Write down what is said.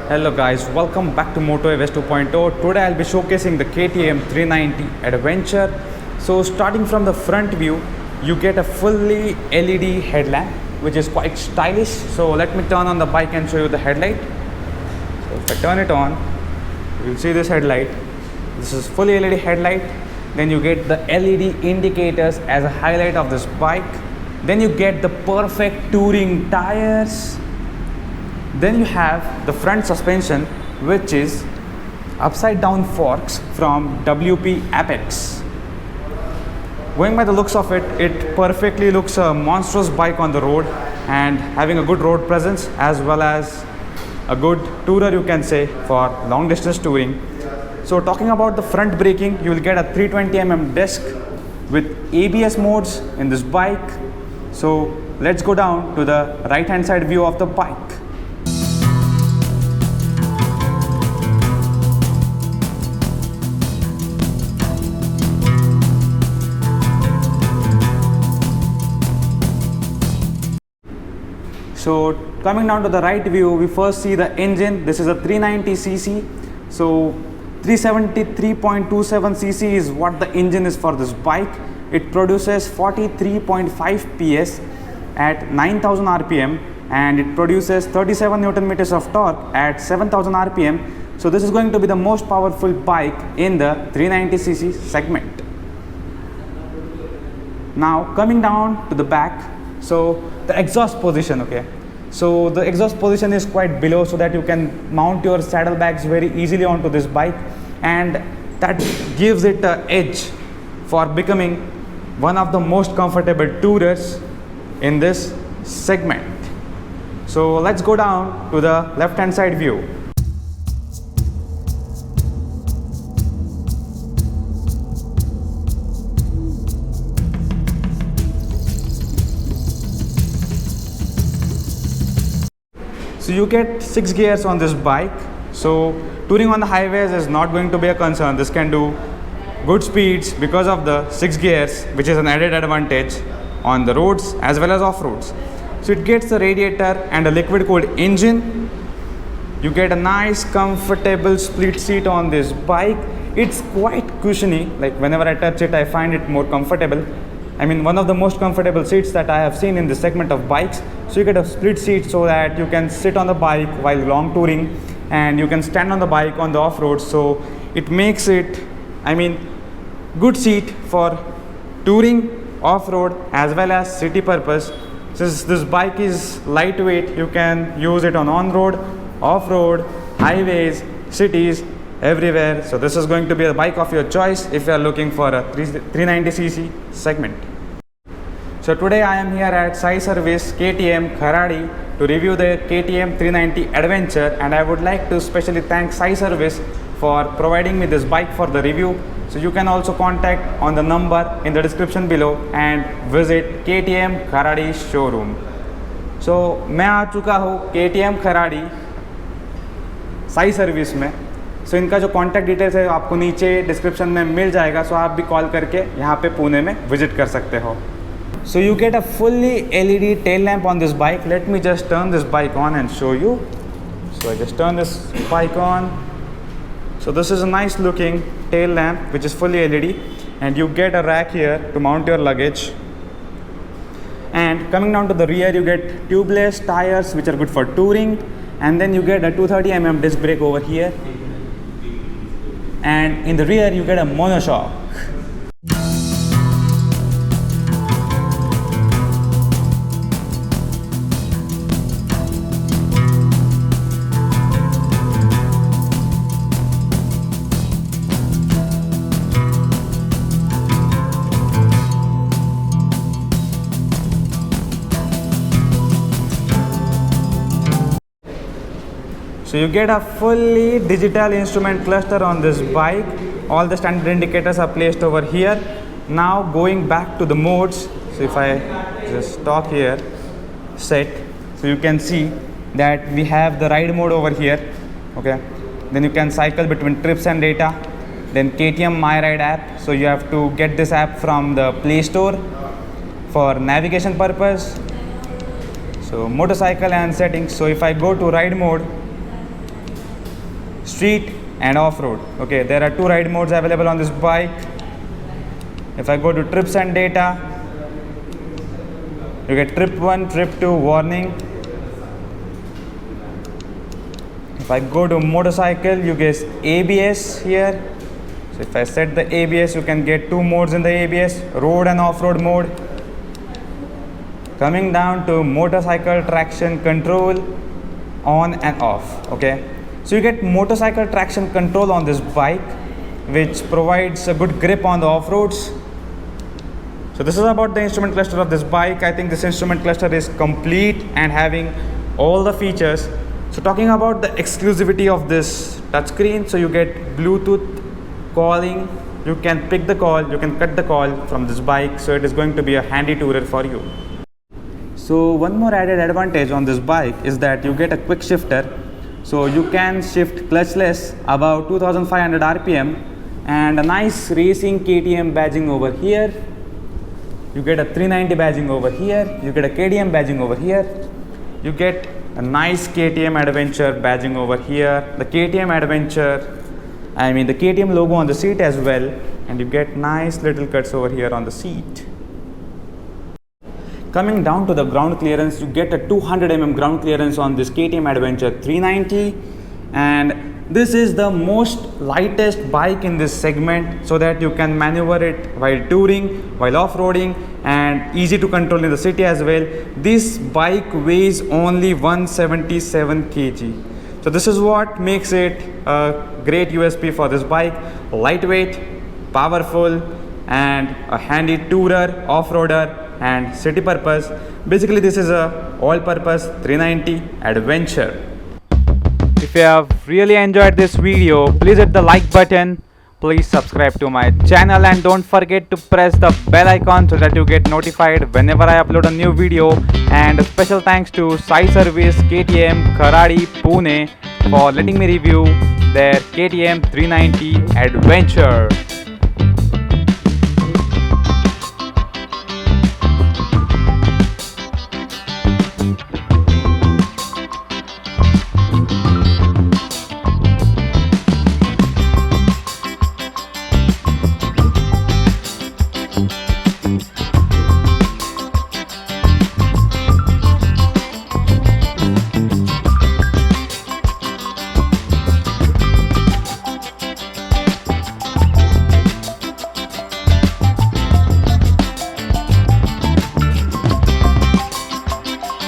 Hello guys, welcome back to Moto West 2.0. Today I'll be showcasing the KTM 390 Adventure. So starting from the front view, you get a fully LED headlamp which is quite stylish. So let me turn on the bike and show you the headlight. So if I turn it on, you'll see this headlight. This is fully LED headlight. Then you get the LED indicators as a highlight of this bike. Then you get the perfect touring tires. Then you have the front suspension, which is upside down forks from WP Apex. Going by the looks of it, it perfectly looks a monstrous bike on the road and having a good road presence as well as a good tourer, you can say, for long distance touring. So talking about the front braking, you will get a 320mm disc with ABS modes in this bike. So let's go down to the right hand side view of the bike. So coming down to the right view, we first see the engine. This is a 390cc. So 373.27cc is what the engine is for this bike. It produces 43.5 PS at 9000 RPM and it produces 37 Newton meters of torque at 7000 RPM. So this is going to be the most powerful bike in the 390cc segment. Now coming down to the back, so the exhaust position, okay. So the exhaust position is quite below so that you can mount your saddlebags very easily onto this bike, and that gives it an edge for becoming one of the most comfortable tourers in this segment. So let's go down to the left hand side view. So you get 6 gears on this bike. So touring on the highways is not going to be a concern. This can do good speeds because of the 6 gears, which is an added advantage on the roads as well as off roads. So it gets a radiator and a liquid cooled engine. You get a nice comfortable split seat on this bike. It's quite cushiony. Like whenever I touch it, I find it more comfortable. I mean, one of the most comfortable seats that I have seen in this segment of bikes. So you get a split seat so that you can sit on the bike while long touring and you can stand on the bike on the off-road. So it makes it, I mean, good seat for touring, off-road as well as city purpose. Since this bike is lightweight, you can use it on-road, off-road, highways, cities, everywhere. So this is going to be a bike of your choice if you are looking for a 390cc segment. So today I am here at Sai Service KTM Kharadi to review the KTM 390 Adventure, and I would like to especially thank Sai Service for providing me this bike for the review. So you can also contact on the number in the description below and visit KTM Kharadi showroom. So मैं आ चुका हूँ KTM Kharadi Sai service में. सो इनका जो contact details है आपको नीचे description में मिल जाएगा. सो आप भी कॉल करके यहाँ पे पुणे में विजिट कर सकते हो. So you get a fully LED tail lamp on this bike. Let me just turn this bike on and show you. So I just turn this bike on. So this is a nice looking tail lamp which is fully LED, and you get a rack here to mount your luggage. And coming down to the rear, you get tubeless tires which are good for touring, and then you get a 230mm disc brake over here. And in the rear you get a monoshock. So you get a fully digital instrument cluster on this bike. All the standard indicators are placed over here. Now going back to the modes, so if I just talk here, set, so you can see that we have the ride mode over here, okay. Then you can cycle between trips and data. Then KTM My Ride app, so you have to get this app from the Play Store for navigation purpose. So motorcycle and settings. So if I go to ride mode, street and off-road. Okay, there are 2 ride modes available on this bike. If I go to trips and data, you get trip 1, trip 2, warning. If I go to motorcycle, you get ABS here. So if I set the ABS, you can get 2 modes in the ABS, road and off-road mode. Coming down to motorcycle traction control, on and off. Okay, so you get motorcycle traction control on this bike, which provides a good grip on the off-roads. So this is about the instrument cluster of this bike. I think this instrument cluster is complete and having all the features. So talking about the exclusivity of this touchscreen, so you get Bluetooth calling. You can pick the call, you can cut the call from this bike. So it is going to be a handy tourer for you. So one more added advantage on this bike is that you get a quick shifter. So you can shift clutchless about 2500 RPM and a nice racing KTM badging over here. You get a 390 badging over here. You get a KTM badging over here. You get a nice KTM Adventure badging over here. The KTM Adventure, the KTM logo on the seat as well. And you get nice little cuts over here on the seat. Coming down to the ground clearance, you get a 200 mm ground clearance on this KTM Adventure 390, and this is the most lightest bike in this segment, so that you can maneuver it while touring, while off-roading, and easy to control in the city as well. This bike weighs only 177 kg. So this is what makes it a great USP for this bike: lightweight, powerful, and a handy tourer, off-roader, and city purpose. Basically this is a all-purpose 390 Adventure. If you have really enjoyed this video, please hit the like button, please subscribe to my channel, and don't forget to press the bell icon so that you get notified whenever I upload a new video. And a special thanks to Sai Service KTM Kharadi Pune for letting me review their KTM 390 Adventure.